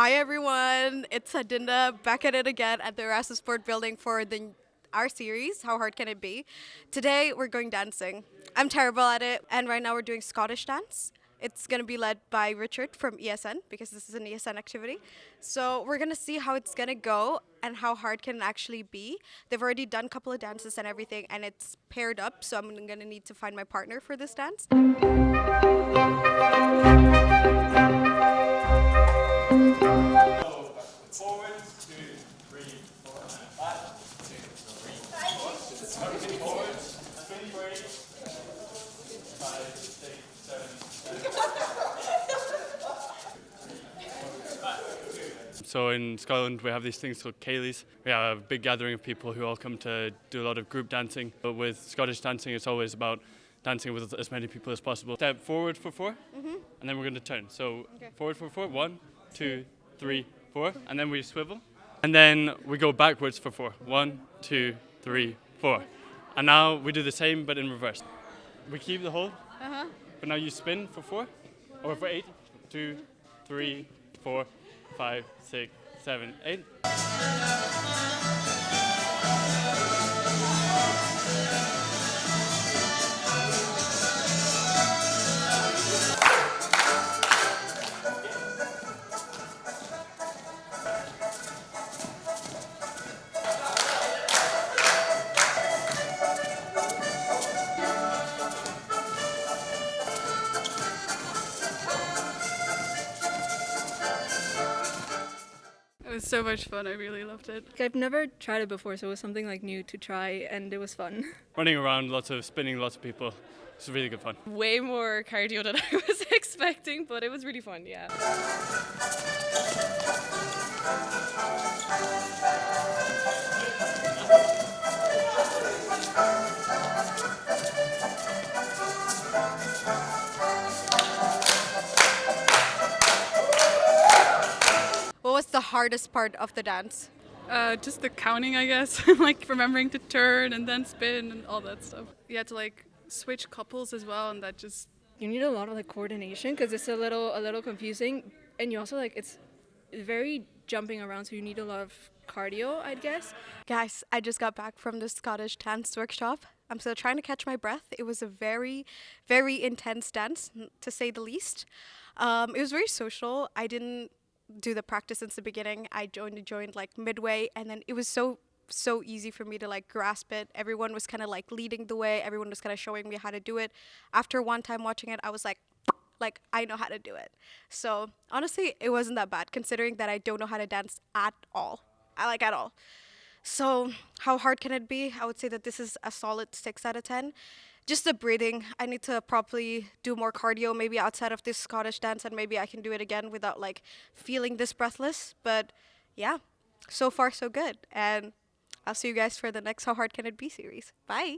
Hi everyone, it's Adinda back at it again at the Erasmus Sport Building for our series, How Hard Can It Be? Today we're going dancing. I'm terrible at it, and right now we're doing Scottish dance. It's going to be led by Richard from ESN because this is an ESN activity. So we're going to see how it's going to go and how hard can it actually be. They've already done a couple of dances and everything, and it's paired up, so I'm going to need to find my partner for this dance. Forward, 2, 3, 4, and back, 2, 3, 4. Forward, spin break, 5, 6, 7, 8. So in Scotland we have these things called ceilidhs. We have a big gathering of people who all come to do a lot of group dancing. But with Scottish dancing it's always about dancing with as many people as possible. Step forward for 4, and then we're going to turn. So forward for 4, 1, 2, 3, 4, and then we swivel. And then we go backwards for 4. 1, 2, 3, 4. And now we do the same but in reverse. We keep the hold, but now you spin for 4, or for 8. 2, 3, 4, 5, 6, 7, 8. It was so much fun, I really loved it. I've never tried it before, so it was something like new to try, and it was fun. Running around, spinning lots of people. It's really good fun. Way more cardio than I was expecting, but it was really fun, yeah. What was the hardest part of the dance? Just the counting, I guess. Like remembering to turn and then spin and all that stuff. You had to like switch couples as well, and that just... You need a lot of like coordination because it's a little confusing, and you also it's very jumping around, so you need a lot of cardio, I guess. Guys, I just got back from the Scottish dance workshop. I'm still trying to catch my breath. It was a very, very intense dance, to say the least. It was very social. I didn't do the practice since the beginning. I joined like midway, and then it was so easy for me to like grasp it. Everyone was kind of like leading the way. Everyone was kind of showing me how to do it. After one time watching it, I was like I know how to do it. So honestly, it wasn't that bad considering that I don't know how to dance at all. At all. So how hard can it be? I would say that this is a solid 6 out of 10. Just the breathing. I need to properly do more cardio, maybe outside of this Scottish dance, and maybe I can do it again without like feeling this breathless. But yeah, so far so good. And I'll see you guys for the next How Hard Can It Be series. Bye.